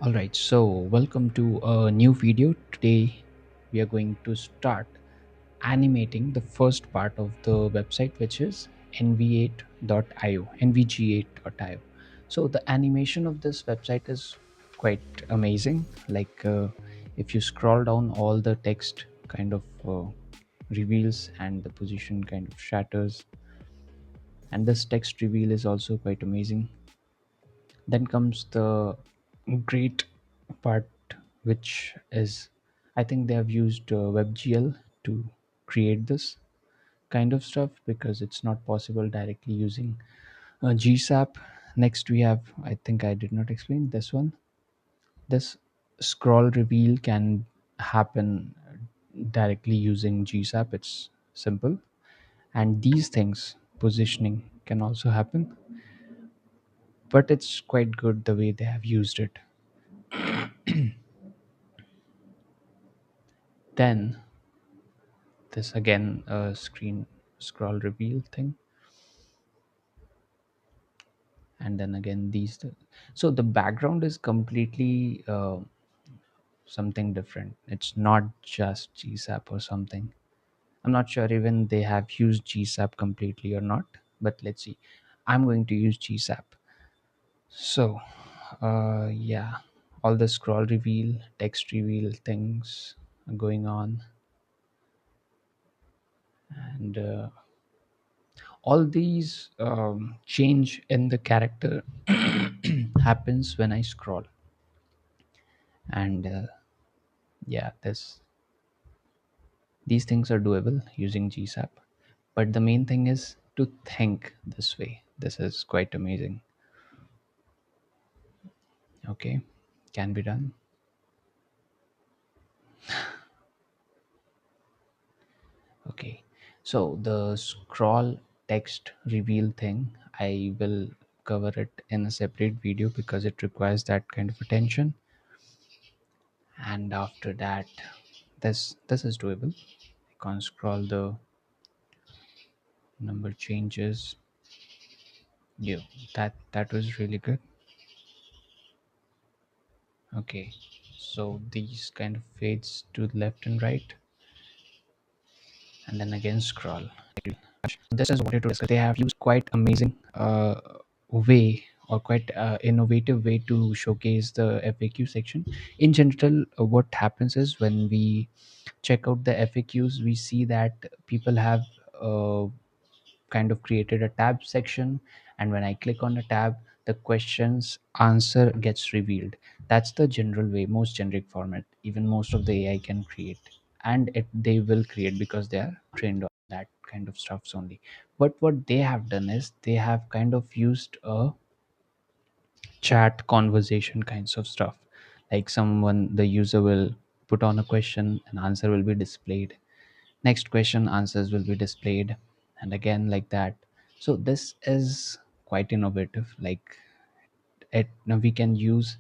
Alright, so welcome to a new video. Today we are going to start animating the first part of the website, which is nv8.io, nvg8.io. So the animation of this website is quite amazing. If you scroll down, all the text kind of reveals and the position kind of shatters, and this text reveal is also quite amazing. Then comes the great part, which is I think they have used WebGL to create this kind of stuff because it's not possible directly using GSAP. Next, we have, I think I did not explain this one. This scroll reveal can happen directly using GSAP. It's simple. And these things, positioning, can also happen, but it's quite good the way they have used it. Then this again a screen scroll reveal thing, and then again so the background is completely something different. It's not just GSAP or something. I'm not sure even they have used GSAP completely or not, but let's see. I'm going to use GSAP. So yeah, all the scroll reveal, text reveal things are going on, and all these change in the character happens when I scroll. And yeah, this these things are doable using GSAP, but the main thing is to think this way. This is quite amazing. Okay, can be done. Okay, so the scroll text reveal thing, I will cover it in a separate video because it requires that kind of attention. And after that, this is doable. I can scroll the number changes. Yeah, that was really good. Okay, so these kind of fades to left and right, and then again scroll. This is what I wanted to discuss. They have used quite amazing way, or quite innovative way to showcase the FAQ section. In general, what happens is when we check out the FAQs, we see that people have uh, kind of created a tab section, and when I click on a tab, the questions answer gets revealed. That's the general way, most generic format, even most of the AI can create. And they will create because they are trained on that kind of stuffs only. But what they have done is they have kind of used a chat conversation kinds of stuff. Like someone, the user will put on a question, and answer will be displayed. Next question, answers will be displayed, and again like that. So this is quite innovative. Like it now we can use,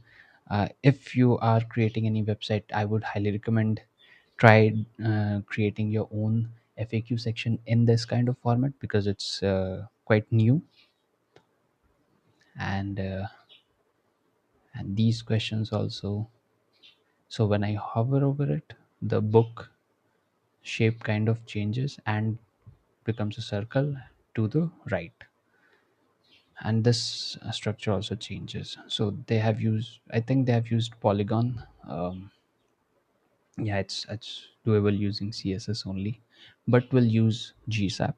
if you are creating any website, I would highly recommend try creating your own FAQ section in this kind of format because it's quite new. And these questions also, so when I hover over it, the book shape kind of changes and becomes a circle to the right, and this structure also changes. So they have used, I think they have used Polygon. Yeah, it's doable using CSS only, but we'll use GSAP.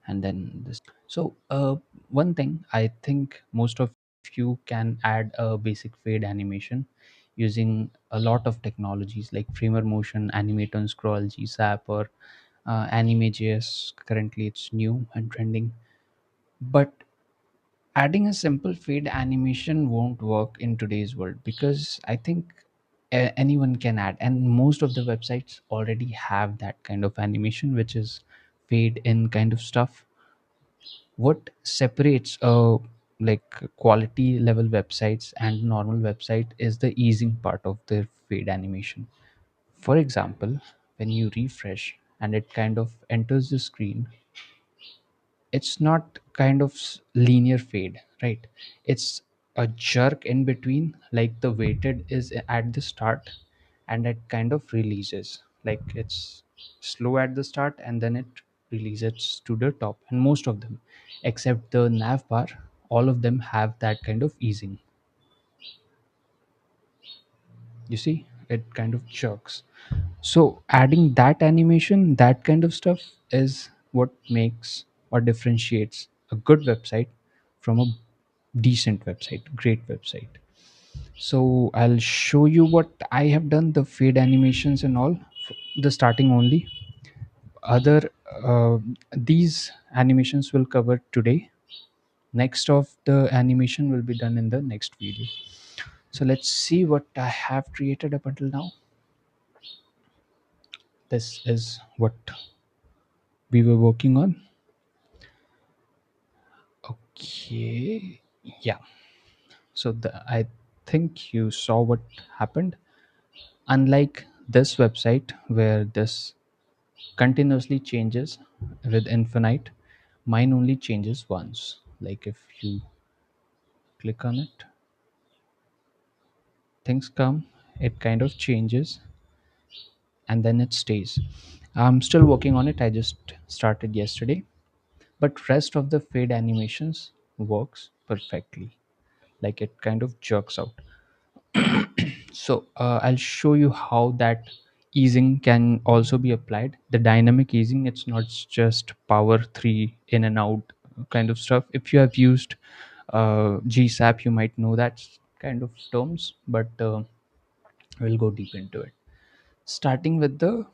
And then this, so one thing I think most of you can add a basic fade animation using a lot of technologies like framer motion, animate on scroll, GSAP, or anime.js. Currently it's new and trending, but adding a simple fade animation won't work in today's world because I think anyone can add, and most of the websites already have that kind of animation, which is fade in kind of stuff. What separates like quality level websites and normal website is the easing part of the fade animation. For example, when you refresh and it kind of enters the screen, it's not kind of linear fade, right? It's a jerk in between, like the weighted is at the start and it kind of releases, like it's slow at the start and then it releases to the top. And most of them, except the nav bar, all of them have that kind of easing. You see, it kind of jerks. So adding that animation, that kind of stuff, is what makes or differentiates a good website from a decent website, great website. So I'll show you what I have done, the fade animations and all, the starting only. Other these animations will cover today. Next of the animation will be done in the next video. So let's see what I have created up until now. This is what we were working on. Okay, yeah. So I think you saw what happened. Unlike this website where this continuously changes with infinite, mine only changes once. Like if you click on it, things come, it kind of changes, and then it stays. I'm still working on it. I just started yesterday, but rest of the fade animations works perfectly. Like it kind of jerks out. So I'll show you how that easing can also be applied. The dynamic easing, it's not just power 3 in and out kind of stuff. If you have used GSAP, you might know that kind of terms, but we'll go deep into it. Starting with the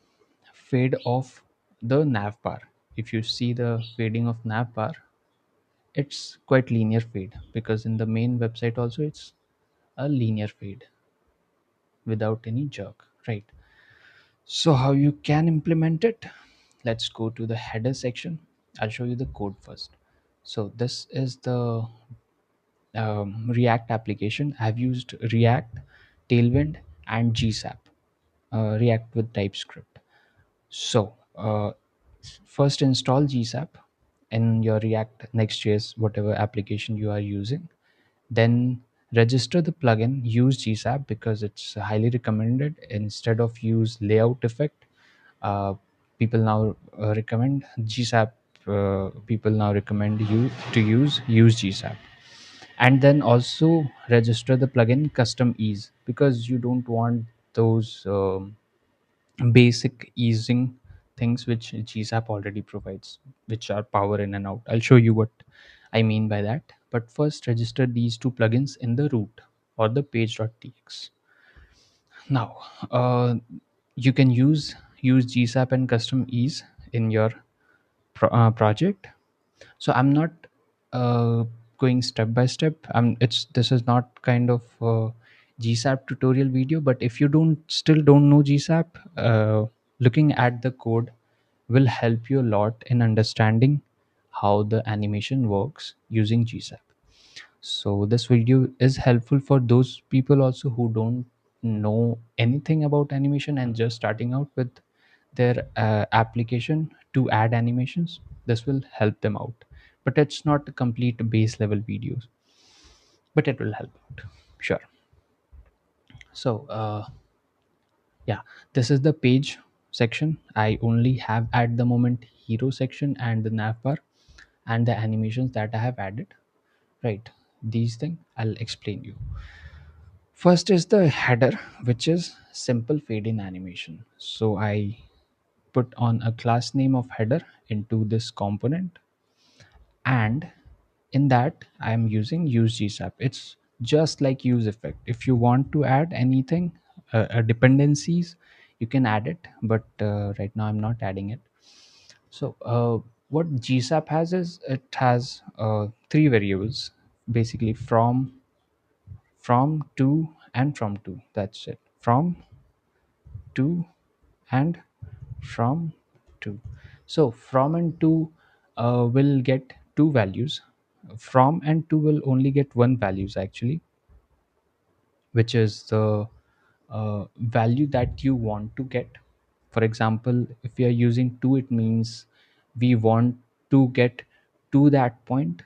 fade of the nav bar. If you see the fading of nav bar, it's quite linear fade, because in the main website also it's a linear fade without any jerk, right? So how you can implement it? Let's go to the header section. I'll show you the code first. So this is the React application. I've used React, Tailwind, and GSAP. React with TypeScript. So first install GSAP in your React, Next.js, whatever application you are using. Then register the plugin, use GSAP because it's highly recommended instead of use layout effect. uh, People now recommend GSAP. People now recommend you to use GSAP. And then also register the plugin custom ease, because you don't want those basic easing things which GSAP already provides, which are power in and out. I'll show you what I mean by that. But first, register these two plugins in the root or the page.txt. Now, you can use GSAP and custom ease in your project. So I'm not uh, going step by step. It's this is not kind of GSAP tutorial video. But if you don't know GSAP, looking at the code will help you a lot in understanding how the animation works using GSAP. So this video is helpful for those people also who don't know anything about animation and just starting out with their application to add animations. This will help them out, but it's not a complete base level videos, but it will help out, sure. So yeah, this is the page section. I only have at the moment hero section and the navbar and the animations that I have added, right? These things I'll explain you. First is the header, which is simple fade in animation. So I put on a class name of header into this component, and in that I am using use GSAP. It's just like use effect. If you want to add anything, dependencies, you can add it, but right now I'm not adding it. So what GSAP has is it has three variables, basically from to and from to. That's it. From to and from to. So from and to will get two values. From and to will only get one values actually, which is the value that you want to get. For example, if we are using to, it means we want to get to that point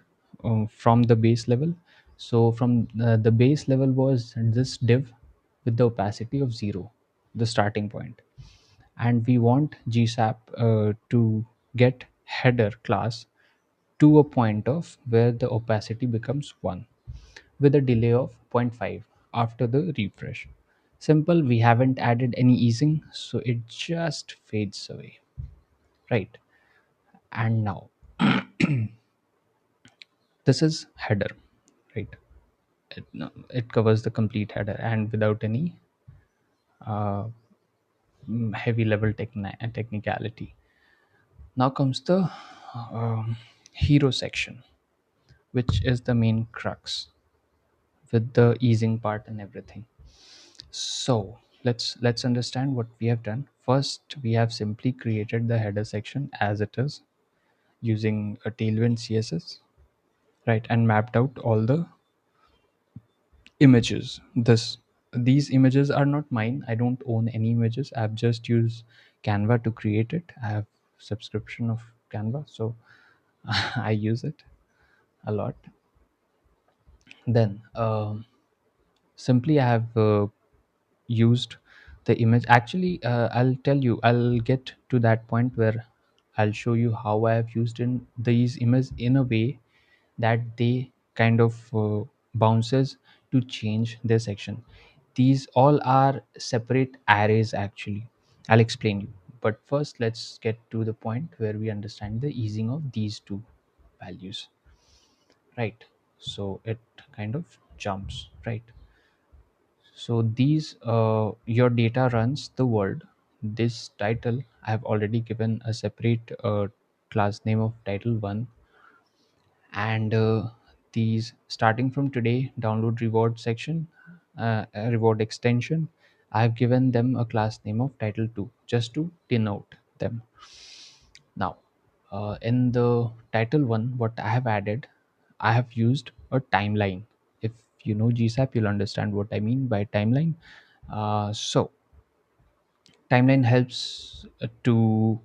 from the base level. So from the base level was this div with the opacity of 0, the starting point. And we want GSAP to get header class to a point of where the opacity becomes 1 with a delay of zero point 0.5 after the refresh. Simple, we haven't added any easing, so it just fades away, right? And now this is header, right? No, it covers the complete header and without any uh, heavy level technicality. Now comes the hero section, which is the main crux with the easing part and everything. So let's understand what we have done. First, we have simply created the header section as it is using a Tailwind CSS, right, and mapped out all the images. These images are not mine. I don't own any images. I've just used Canva to create it. I have subscription of Canva, so I use it a lot. Then simply I have used the image. Actually, I'll tell you, I'll get to that point where I'll show you how I have used in these images in a way that they kind of bounces to change their section. These all are separate arrays actually. I'll explain you, but first let's get to the point where we understand the easing of these two values, right? So it kind of jumps, right? So these your data runs the world. This title I have already given a separate class name of title1, and these starting from today download reward section, a reward extension, I have given them a class name of title2 just to denote them. Now in the title1, what I have added, I have used a timeline. If you know GSAP, you'll understand what I mean by timeline. So timeline helps to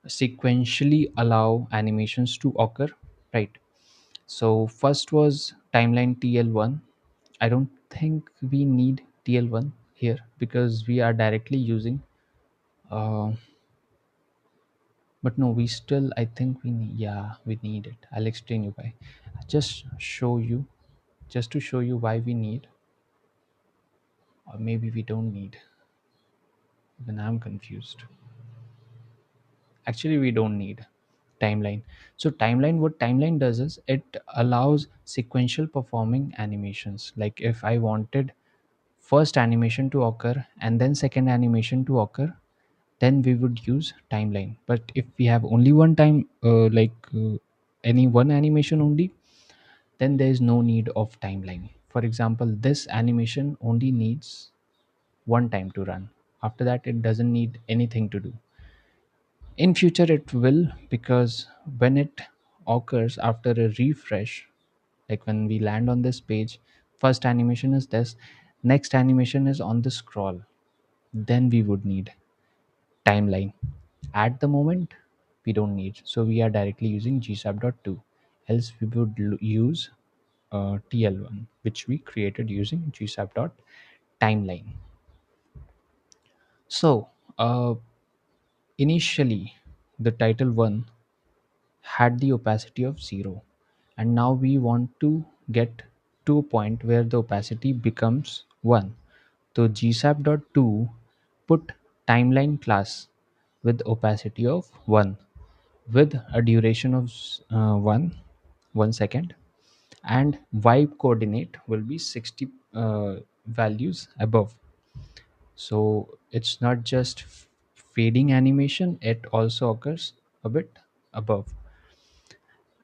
sequentially allow animations to occur, right? So first was timeline TL1. I don't think we need TL1 here because we are directly using uh, but no, we still, I think we need, yeah, we need it. I'll explain you why. Just show you, just to show you why we need, or maybe we don't need. Then I'm confused. Actually, we don't need timeline. So timeline, what timeline does is it allows sequential performing animations. Like if I wanted first animation to occur and then second animation to occur, then we would use timeline. But if we have only one time any one animation only, then there is no need of timeline. For example, this animation only needs one time to run. After that it doesn't need anything to do. In future it will, because when it occurs after a refresh, like when we land on this page, first animation is this, next animation is on the scroll, then we would need timeline. At the moment we don't need, so we are directly using gsap.2. Else we would use TL1, which we created using gsap.timeline. So initially the title 1 had the opacity of 0, and now we want to get to a point where the opacity becomes 1. So gsap.2 put timeline class with opacity of 1 with a duration of 1 second, and vibe coordinate will be 60 values above. So it's not just fading animation, it also occurs a bit above.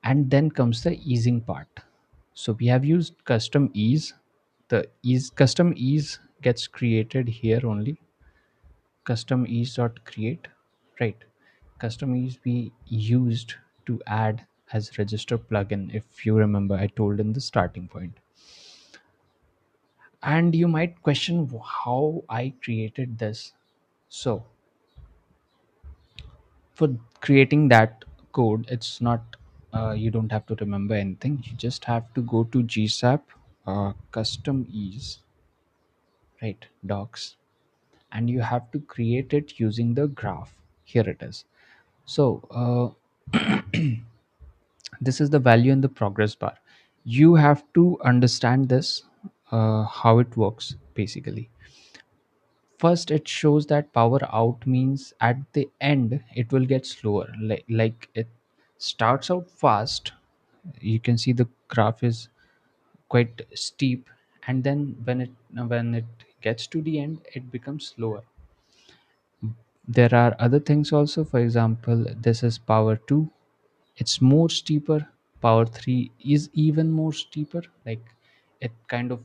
And then comes the easing part. So we have used custom ease. The ease custom ease gets created here only. Custom ease dot create, right? Custom ease we used to add as register plugin, if you remember I told in the starting point. And you might question how I created this. So for creating that code, it's not you don't have to remember anything. You just have to go to GSAP custom ease, right, docs, and you have to create it using the graph. Here it is. So this is the value in the progress bar. You have to understand this, how it works basically. First, it shows that power out means at the end it will get slower, like it starts out fast. You can see the graph is quite steep, and then when it gets to the end it becomes slower. There are other things also. For example, this is power 2, it's more steeper. Power 3 is even more steeper, like it kind of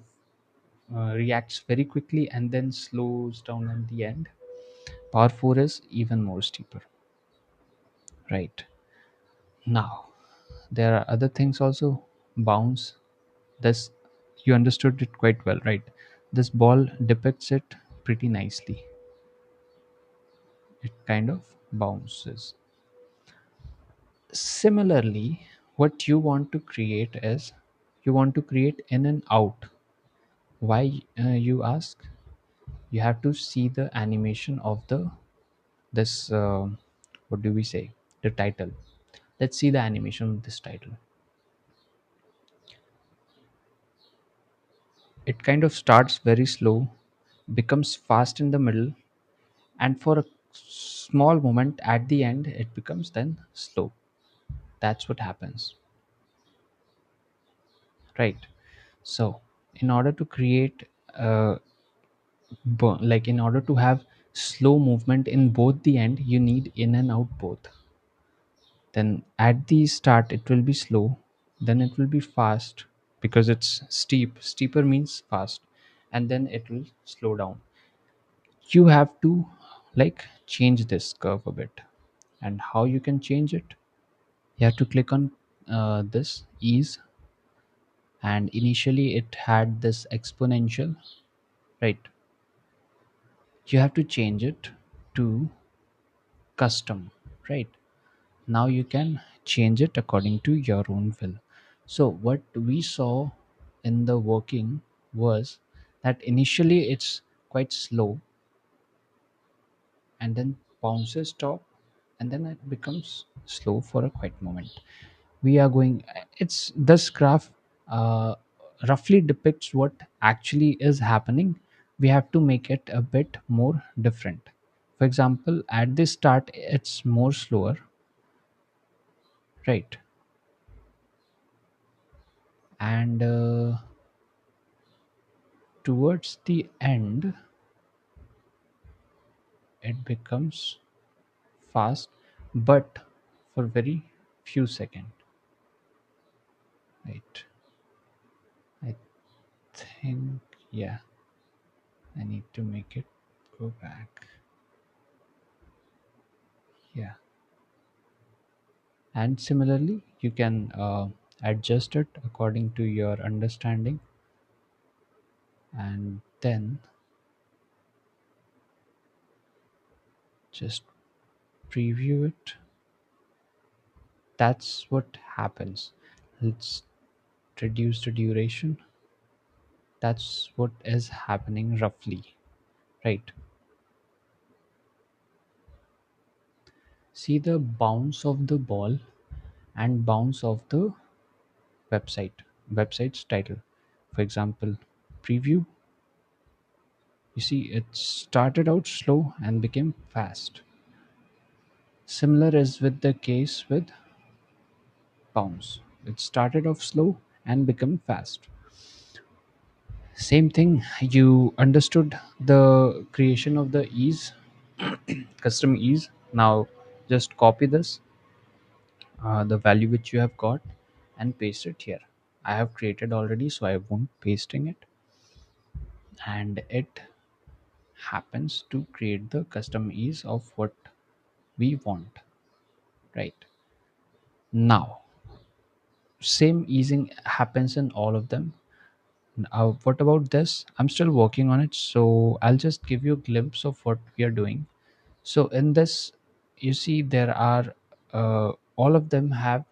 reacts very quickly and then slows down at the end. Power 4 is even more steeper, right? Now there are other things also. Bounce, this, you understood it quite well, right? This ball depicts it pretty nicely. It kind of bounces. Similarly, what you want to create is, you want to create in and out. Why, you ask? You have to see the animation of the this what do we say, the title. Let's see the animation of this title. It kind of starts very slow, becomes fast in the middle, and for a small moment at the end it becomes then slow. That's what happens, right? So in order to create like in order to have slow movement in both the end, you need in and out both. Then at the start it will be slow, then it will be fast because it's steeper means fast, and then it will slow down. You have to like change this curve a bit. And how you can change it? You have to click on this ease, and initially it had this exponential, right? You have to change it to custom, right? Now you can change it according to your own will. So what we saw in the working was that initially it's quite slow, and then bounces top, and then it becomes slow for a quiet moment. We are going, it's this graph uh, roughly depicts what actually is happening. We have to make it a bit more different. For example, at the start it's more slower, right? And towards the end it becomes fast, but for very few seconds, right? I think, yeah, I need to make it go back. Yeah, and similarly you can adjust it according to your understanding, and then just preview it. That's what happens. Let's reduce the duration. That's what is happening roughly, right? See the bounce of the ball and bounce of the website's title. For example, preview, you see it started out slow and became fast. Similar is with the case with bounce. It started off slow and become fast. Same thing, you understood the creation of the ease, custom ease. Now just copy this, the value which you have got, and paste it here. I have created already, so I won't pasting it. And it happens to create the custom ease of what we want, right? Now same easing happens in all of them. What about this? I'm still working on it, so I'll just give you a glimpse of what we are doing. So in this, you see there are all of them have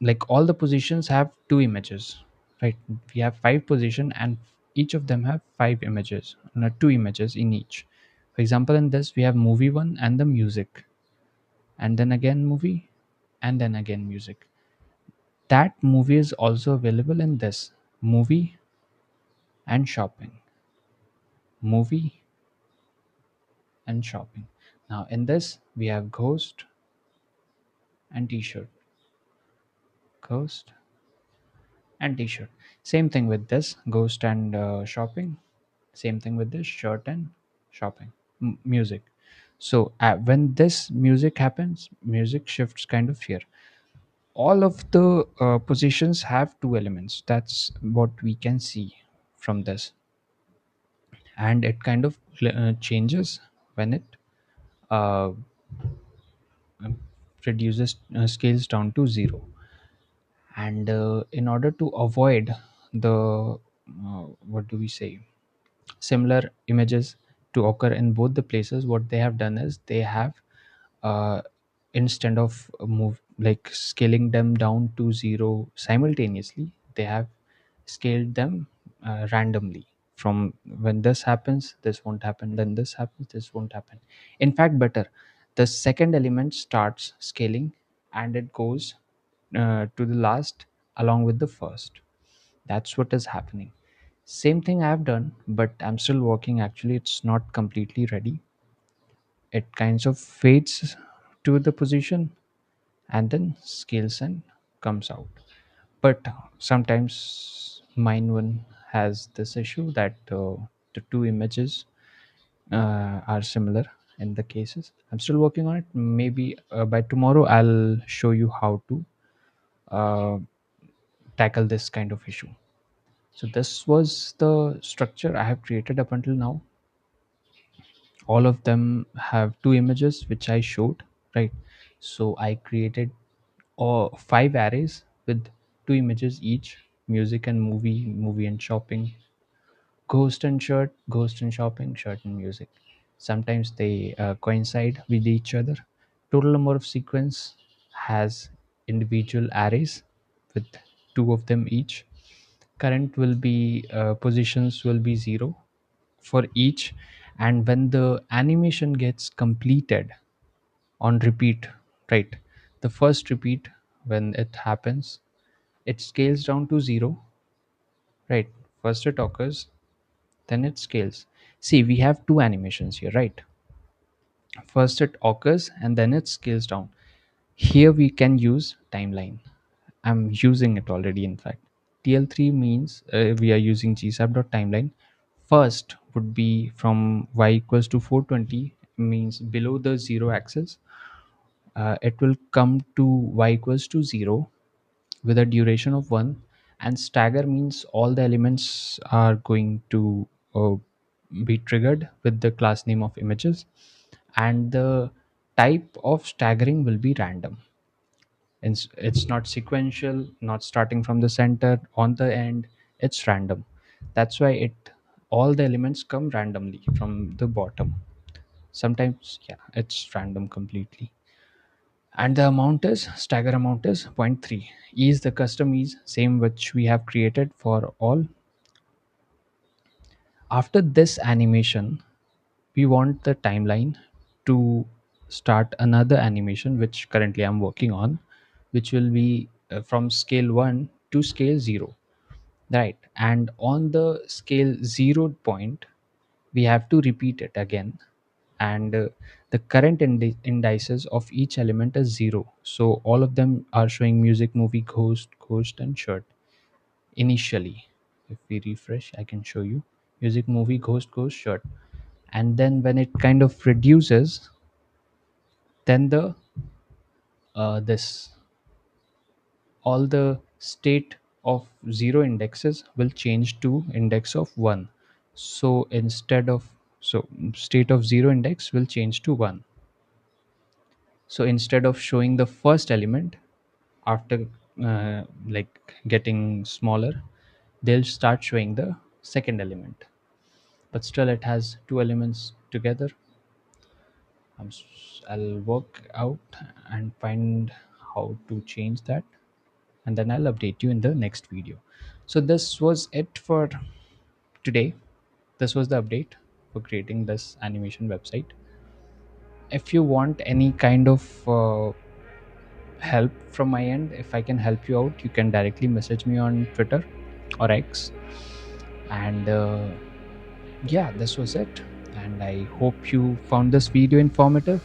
like all the positions have two images, right? We have 5 position, and each of them have 5 images, no, 2 images in each. For example, in this we have movie one and the music, and then again movie, and then again music. That movie is also available in this movie and shopping, movie and shopping. Now in this we have ghost and t-shirt, ghost and t-shirt. Same thing with this ghost and shopping. Same thing with this shirt and shopping. Music. So when this music happens, music shifts kind of here. All of the positions have 2 elements. That's what we can see from this, and it kind of changes when it uh, reduces scales down to 0. And in order to avoid the what do we say, similar images to occur in both the places, what they have done is they have uh, instead of move like scaling them down to 0 simultaneously, they have scaled them randomly. From when this happens, this won't happen, then this happens, this won't happen. In fact, better, the second element starts scaling and it goes to the last along with the first. That's what is happening. Same thing I have done, but I'm still working. Actually, it's not completely ready. It kinds of fades to the position and then scales and comes out. But sometimes mine one has this issue that the 2 images are similar in the cases. I'm still working on it. Maybe by tomorrow I'll show you how to uh, tackle this kind of issue. So this was the structure I have created up until now. All of them have 2 images which I showed, right? So I created 5 arrays with 2 images each: music and movie, movie and shopping, ghost and shirt, ghost and shopping, shirt and music. Sometimes they coincide with each other. Total number of sequence has individual arrays with 2 of them each. Current will be positions will be 0 for each, and when the animation gets completed on repeat, right, the first repeat, when it happens, it scales down to 0, right? First it occurs, then it scales. See, we have 2 animations here, right? First it occurs and then it scales down. Here we can use timeline. I'm using it already, in fact. TL3 means we are using GSAP.timeline. First would be from y equals to 420, means below the 0 axis. It will come to y equals to 0 with a duration of 1, and stagger means all the elements are going to uh, be triggered with the class name of images, and the type of staggering will be random. It's not sequential, not starting from the center on the end. It's random. That's why it all the elements come randomly from the bottom. Sometimes, yeah, it's random completely. And the amount is stagger amount is zero point 0.3. E is the custom ease, same which we have created for all. After this animation, we want the timeline to start another animation which currently I'm working on, which will be from scale 1 to scale 0, right? And on the scale 0 point, we have to repeat it again, and the current indices of each element is 0. So all of them are showing music, movie, ghost, ghost and shirt initially. If we refresh, I can show you music, movie, ghost, ghost, shirt. And then when it kind of reduces, then the this all the state of 0 indexes will change to index of 1. So instead of, so state of 0 index will change to 1. So instead of showing the first element after like getting smaller, they'll start showing the second element, but still it has 2 elements together. I'll work out and find how to change that, and then I'll update you in the next video. So this was it for today. This was the update for creating this animation website. If you want any kind of help from my end, if I can help you out, you can directly message me on Twitter or X. And yeah, this was it. And I hope you found this video informative.